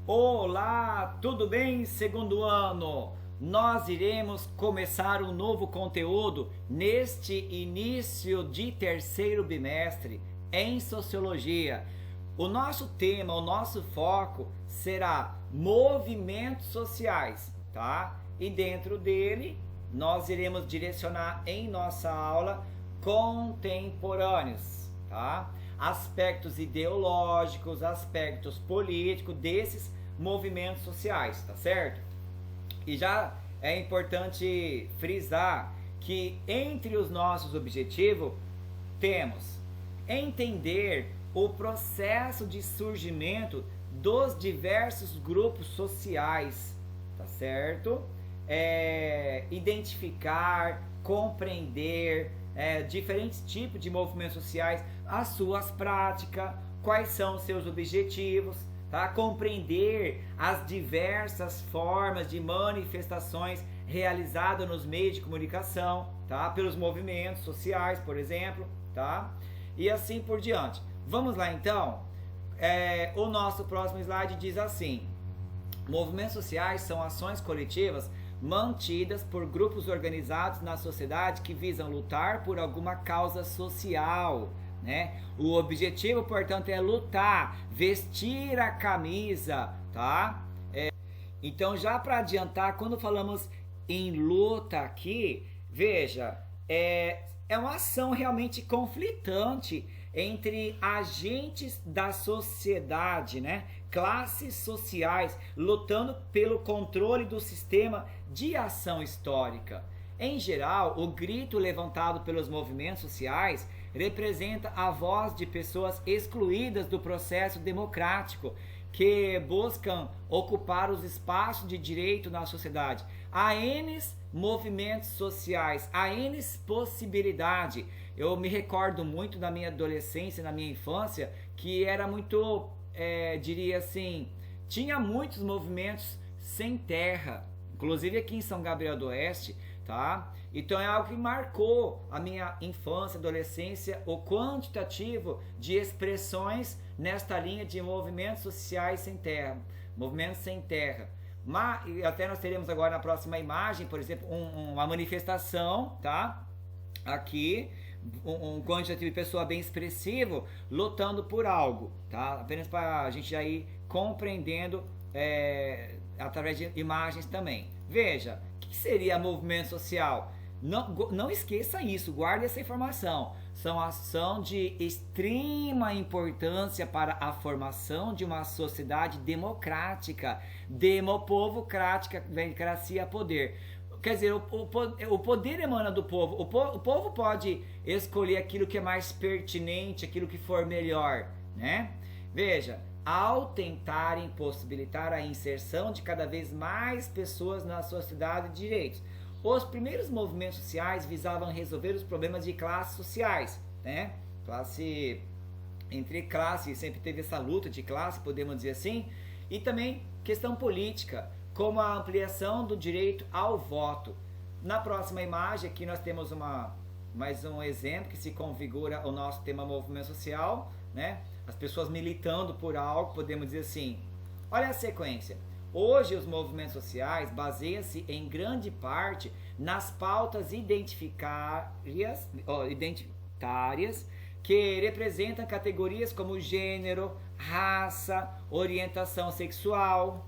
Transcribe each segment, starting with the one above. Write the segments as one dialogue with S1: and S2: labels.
S1: Olá, tudo bem? Segundo ano, nós iremos começar um novo conteúdo neste início de terceiro bimestre em Sociologia. O nosso tema, o nosso foco será movimentos sociais, tá? E dentro dele, nós iremos direcionar em nossa aula contemporâneos, tá? Aspectos ideológicos, aspectos políticos desses movimentos sociais, tá certo? E já é importante frisar que entre os nossos objetivos temos entender o processo de surgimento dos diversos grupos sociais, tá certo? Identificar, compreender diferentes tipos de movimentos sociais, as suas práticas, quais são os seus objetivos, tá? Compreender as diversas formas de manifestações realizadas nos meios de comunicação, tá? Pelos movimentos sociais, por exemplo, tá? E assim por diante. Vamos lá então? O nosso próximo slide diz assim: movimentos sociais são ações coletivas mantidas por grupos organizados na sociedade que visam lutar por alguma causa social, né? O objetivo, portanto, é lutar, vestir a camisa, tá? Então, já para adiantar, quando falamos em luta aqui, veja, é uma ação realmente conflitante entre agentes da sociedade, né? Classes sociais lutando pelo controle do sistema de ação histórica. Em geral, o grito levantado pelos movimentos sociais representa a voz de pessoas excluídas do processo democrático que buscam ocupar os espaços de direito na sociedade. Há N movimentos sociais, há N possibilidades. Eu me recordo muito da minha adolescência, na minha infância, que era muito, diria assim, tinha muitos movimentos sem terra, inclusive aqui em São Gabriel do Oeste, tá? Então é algo que marcou a minha infância, adolescência, o quantitativo de expressões nesta linha de movimentos sociais sem terra, movimentos sem terra. Mas até nós teremos agora na próxima imagem, por exemplo, uma manifestação, tá? Aqui, um quantitativo de pessoa bem expressivo lutando por algo, tá? Apenas para a gente já ir compreendendo através de imagens também. Veja, o que seria movimento social? Não esqueça isso, guarde essa informação. São ação de extrema importância para a formação de uma sociedade democrática, demopovocrática, democracia, poder. Quer dizer, o poder emana do povo. O povo pode escolher aquilo que é mais pertinente, aquilo que for melhor, né? Veja, ao tentarem possibilitar a inserção de cada vez mais pessoas na sociedade de direitos, os primeiros movimentos sociais visavam resolver os problemas de classes sociais, né? Entre classes, sempre teve essa luta de classe, podemos dizer assim, e também questão política, como a ampliação do direito ao voto. Na próxima imagem aqui nós temos mais um exemplo que se configura o nosso tema movimento social, né? As pessoas militando por algo, podemos dizer assim. Olha a sequência. Hoje os movimentos sociais baseiam-se em grande parte nas pautas identitárias que representam categorias como gênero, raça, orientação sexual.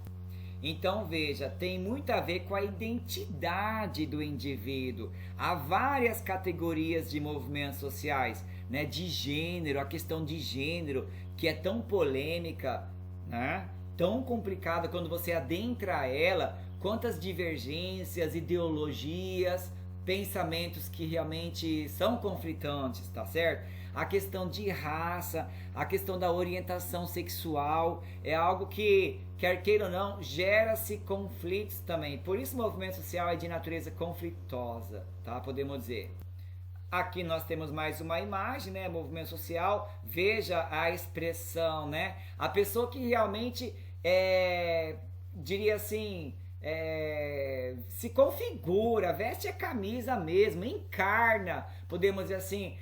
S1: Então veja, tem muito a ver com a identidade do indivíduo. Há várias categorias de movimentos sociais, né? De gênero, a questão de gênero, que é tão polêmica, né? Tão complicada quando você adentra ela, quantas divergências, ideologias, pensamentos que realmente são conflitantes, tá certo? A questão de raça, a questão da orientação sexual, é algo que, quer queira ou não, gera-se conflitos também. Por isso o movimento social é de natureza conflitosa, tá? Podemos dizer. Aqui nós temos mais uma imagem, né? Movimento social, veja a expressão, né? A pessoa que realmente diria assim, se configura, veste a camisa mesmo, encarna, podemos dizer assim,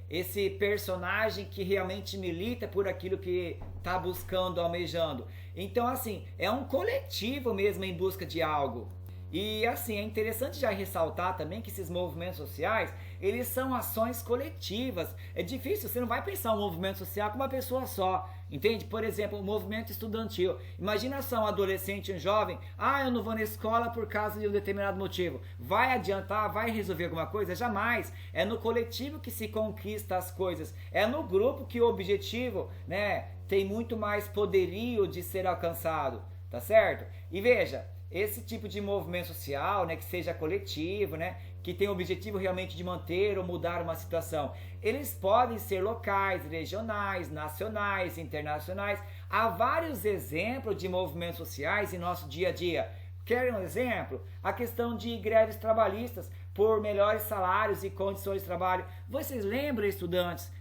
S1: esse personagem que realmente milita por aquilo que está buscando, almejando. Então, assim, é um coletivo mesmo em busca de algo. E assim, é interessante já ressaltar também que esses movimentos sociais, eles são ações coletivas. É difícil, você não vai pensar um movimento social com uma pessoa só, entende? Por exemplo, o movimento estudantil. Imagina só um adolescente, um jovem, eu não vou na escola por causa de um determinado motivo. Vai adiantar, vai resolver alguma coisa? Jamais. É no coletivo que se conquista as coisas. É no grupo que o objetivo, né, tem muito mais poderio de ser alcançado, tá certo? E veja, esse tipo de movimento social, né, que seja coletivo, né, que tem o objetivo realmente de manter ou mudar uma situação, eles podem ser locais, regionais, nacionais, internacionais. Há vários exemplos de movimentos sociais em nosso dia a dia. Querem um exemplo? A questão de greves trabalhistas por melhores salários e condições de trabalho. Vocês lembram, estudantes,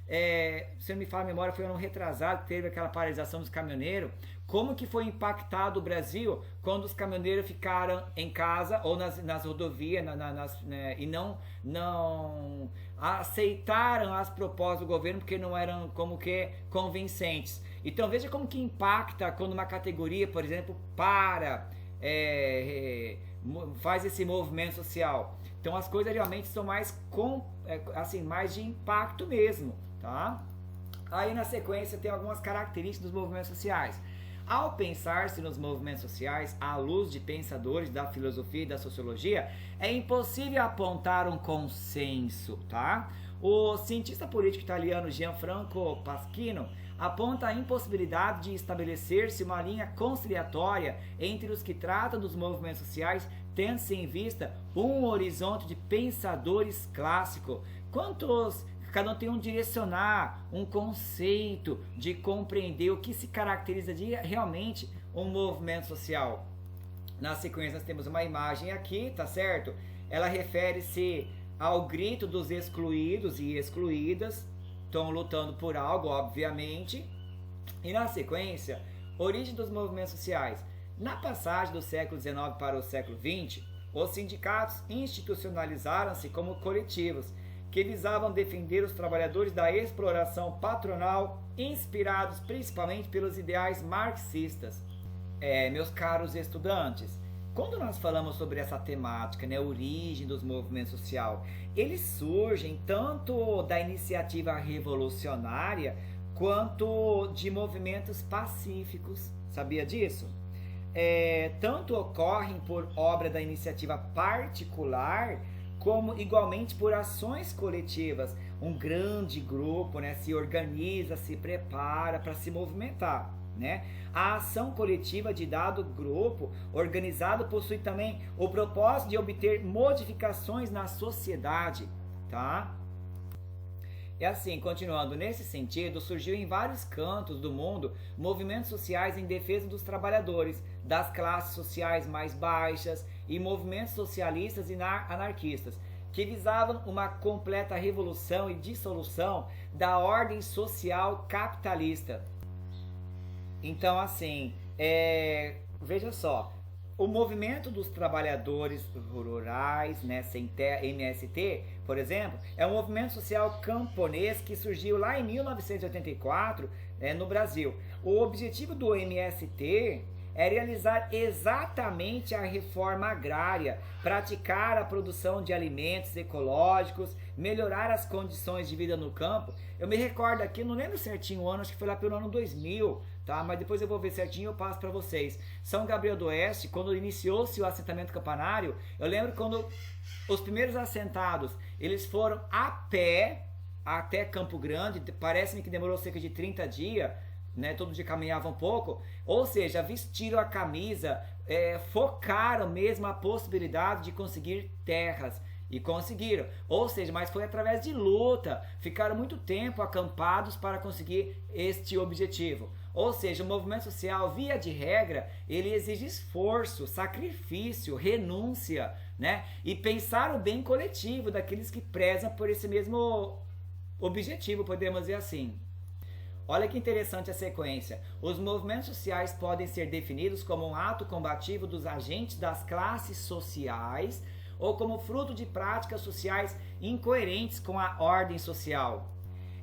S1: se não me falha a memória, foi ano retrasado que teve aquela paralisação dos caminhoneiros, como que foi impactado o Brasil quando os caminhoneiros ficaram em casa ou nas rodovias né, e não aceitaram as propostas do governo porque não eram como que convincentes. Então veja como que impacta quando uma categoria, por exemplo, faz esse movimento social. Então as coisas realmente são mais mais de impacto mesmo, tá? Aí na sequência tem algumas características dos movimentos sociais. Ao pensar-se nos movimentos sociais à luz de pensadores da filosofia e da sociologia, é impossível apontar um consenso, tá? O cientista político italiano Gianfranco Pasquino aponta a impossibilidade de estabelecer-se uma linha conciliatória entre os que tratam dos movimentos sociais, tendo-se em vista um horizonte de pensadores clássicos. Cada um tem um direcionar, um conceito de compreender o que se caracteriza de realmente um movimento social. Na sequência nós temos uma imagem aqui, tá certo? Ela refere-se ao grito dos excluídos e excluídas, estão lutando por algo, obviamente. E na sequência, origem dos movimentos sociais. Na passagem do século XIX para o século XX, os sindicatos institucionalizaram-se como coletivos, que visavam defender os trabalhadores da exploração patronal, inspirados principalmente pelos ideais marxistas. Meus caros estudantes, quando nós falamos sobre essa temática, né, origem dos movimentos sociais, eles surgem tanto da iniciativa revolucionária quanto de movimentos pacíficos. Sabia disso? Tanto ocorrem por obra da iniciativa particular, como igualmente por ações coletivas. Um grande grupo, né, se organiza, se prepara para se movimentar, né? A ação coletiva de dado grupo organizado possui também o propósito de obter modificações na sociedade, tá? É assim, continuando, nesse sentido, surgiu em vários cantos do mundo movimentos sociais em defesa dos trabalhadores, das classes sociais mais baixas e movimentos socialistas e anarquistas, que visavam uma completa revolução e dissolução da ordem social capitalista. Então, assim, veja só, o movimento dos trabalhadores rurais, né, MST, por exemplo, é um movimento social camponês que surgiu lá em 1984 no Brasil. O objetivo do MST é realizar exatamente a reforma agrária, praticar a produção de alimentos ecológicos, melhorar as condições de vida no campo. Eu me recordo aqui, não lembro certinho o ano, acho que foi lá pelo ano 2000, tá? Mas depois eu vou ver certinho e eu passo para vocês. São Gabriel do Oeste, quando iniciou-se o assentamento campanário, eu lembro quando os primeiros assentados, eles foram a pé até Campo Grande, parece-me que demorou cerca de 30 dias, né, todo dia caminhava um pouco, ou seja, vestiram a camisa, focaram mesmo a possibilidade de conseguir terras, e conseguiram, ou seja, mas foi através de luta, ficaram muito tempo acampados para conseguir este objetivo. Ou seja, o movimento social, via de regra, ele exige esforço, sacrifício, renúncia, né, e pensar o bem coletivo daqueles que prezam por esse mesmo objetivo, podemos dizer assim. Olha que interessante a sequência. Os movimentos sociais podem ser definidos como um ato combativo dos agentes das classes sociais ou como fruto de práticas sociais incoerentes com a ordem social.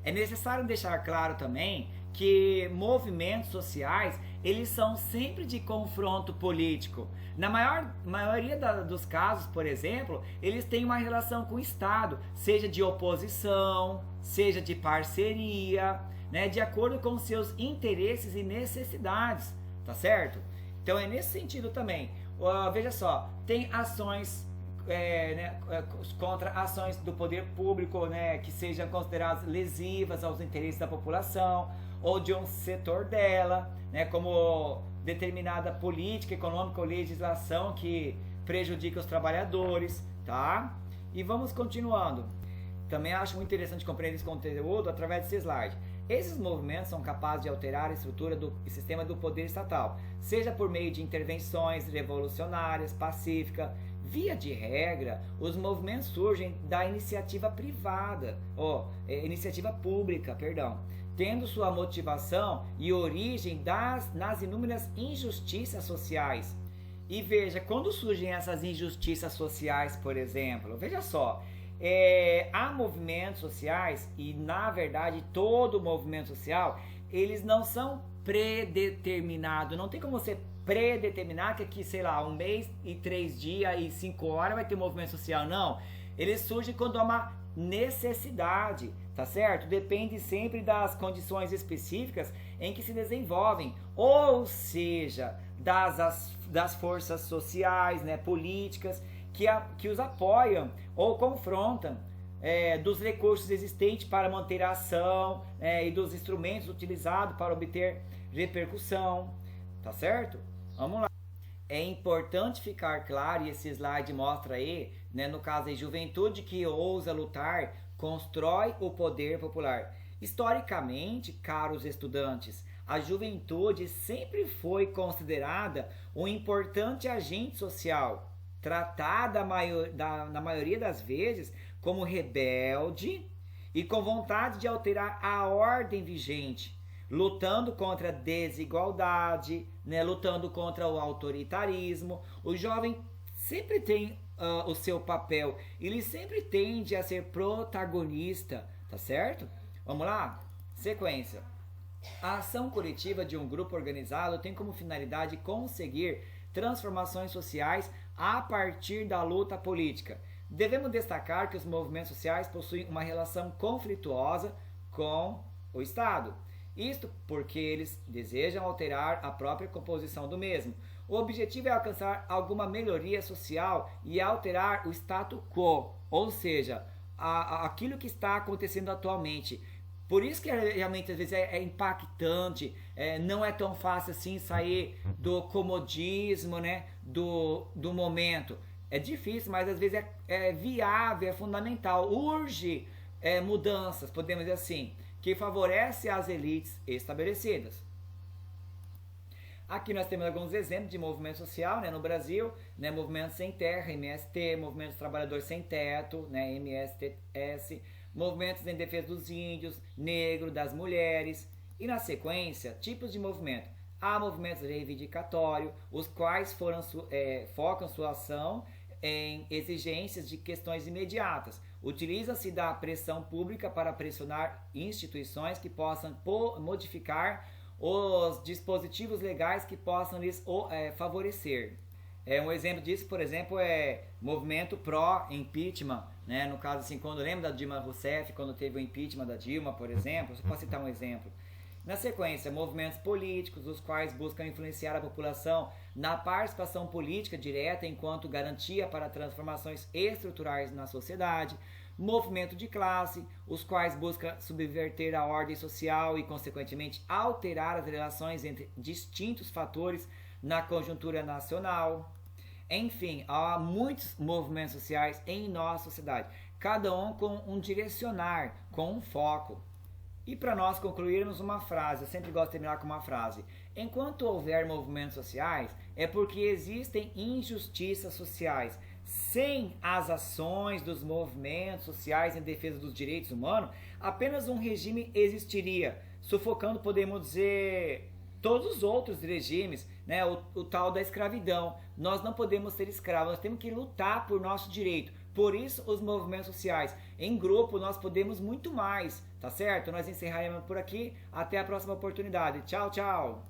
S1: É necessário deixar claro também que movimentos sociais, eles são sempre de confronto político. Na maioria dos casos, por exemplo, eles têm uma relação com o Estado, seja de oposição, seja de parceria, né, de acordo com seus interesses e necessidades, tá certo? Então é nesse sentido também. Veja só, tem ações contra ações do poder público, né, que sejam consideradas lesivas aos interesses da população ou de um setor dela, né, como determinada política econômica ou legislação que prejudica os trabalhadores, tá? E vamos continuando. Também acho muito interessante compreender esse conteúdo através desse slide. Esses movimentos são capazes de alterar a estrutura do sistema do poder estatal, seja por meio de intervenções revolucionárias, pacíficas. Via de regra, os movimentos surgem da iniciativa privada, iniciativa pública, tendo sua motivação e origem nas inúmeras injustiças sociais. E veja, quando surgem essas injustiças sociais, por exemplo, veja só, há movimentos sociais e, na verdade, todo movimento social, eles não são predeterminados, não tem como você predeterminar que aqui, sei lá, 1 mês e 3 dias e 5 horas vai ter movimento social, não. Eles surgem quando há uma necessidade, tá certo? Depende sempre das condições específicas em que se desenvolvem, ou seja, das forças sociais, né, políticas, que os apoiam ou confrontam, dos recursos existentes para manter a ação, e dos instrumentos utilizados para obter repercussão, tá certo? Vamos lá. É importante ficar claro, e esse slide mostra aí, né, no caso aí, juventude que ousa lutar, constrói o poder popular. Historicamente, caros estudantes, a juventude sempre foi considerada um importante agente social, tratada na maioria das vezes como rebelde e com vontade de alterar a ordem vigente, lutando contra a desigualdade, né, lutando contra o autoritarismo. O jovem sempre tem o seu papel, ele sempre tende a ser protagonista, tá certo? Vamos lá? Sequência. A ação coletiva de um grupo organizado tem como finalidade conseguir transformações sociais a partir da luta política. Devemos destacar que os movimentos sociais possuem uma relação conflituosa com o Estado. Isto porque eles desejam alterar a própria composição do mesmo. O objetivo é alcançar alguma melhoria social e alterar o status quo, ou seja, aquilo que está acontecendo atualmente. Por isso que realmente às vezes é impactante, não é tão fácil assim sair do comodismo, né, do momento. É difícil, mas às vezes é viável, é fundamental, urge mudanças, podemos dizer assim, que favorece as elites estabelecidas. Aqui nós temos alguns exemplos de movimento social, né, no Brasil, né, Movimento Sem Terra, MST, Movimento dos Trabalhadores Sem Teto, né, MSTS, movimentos em defesa dos índios, negros, das mulheres, e na sequência, tipos de movimento. Há movimentos reivindicatórios, os quais focam sua ação em exigências de questões imediatas. Utiliza-se da pressão pública para pressionar instituições que possam modificar os dispositivos legais que possam lhes favorecer. Um exemplo disso, por exemplo, é movimento pró-impeachment, né? No caso, assim, quando lembra da Dilma Rousseff, quando teve o impeachment da Dilma, por exemplo, só posso citar um exemplo. Na sequência, movimentos políticos, os quais buscam influenciar a população na participação política direta enquanto garantia para transformações estruturais na sociedade. Movimento de classe, os quais buscam subverter a ordem social e, consequentemente, alterar as relações entre distintos fatores na conjuntura nacional. Enfim, há muitos movimentos sociais em nossa sociedade, cada um com um direcionar, com um foco. E para nós concluirmos uma frase, eu sempre gosto de terminar com uma frase: enquanto houver movimentos sociais, é porque existem injustiças sociais. Sem as ações dos movimentos sociais em defesa dos direitos humanos, apenas um regime existiria, sufocando, podemos dizer, todos os outros regimes, né? O tal da escravidão. Nós não podemos ser escravos, nós temos que lutar por nosso direito, Por isso os movimentos sociais. Em grupo nós podemos muito mais, tá certo? Nós encerraremos por aqui. Até a próxima oportunidade. Tchau, tchau!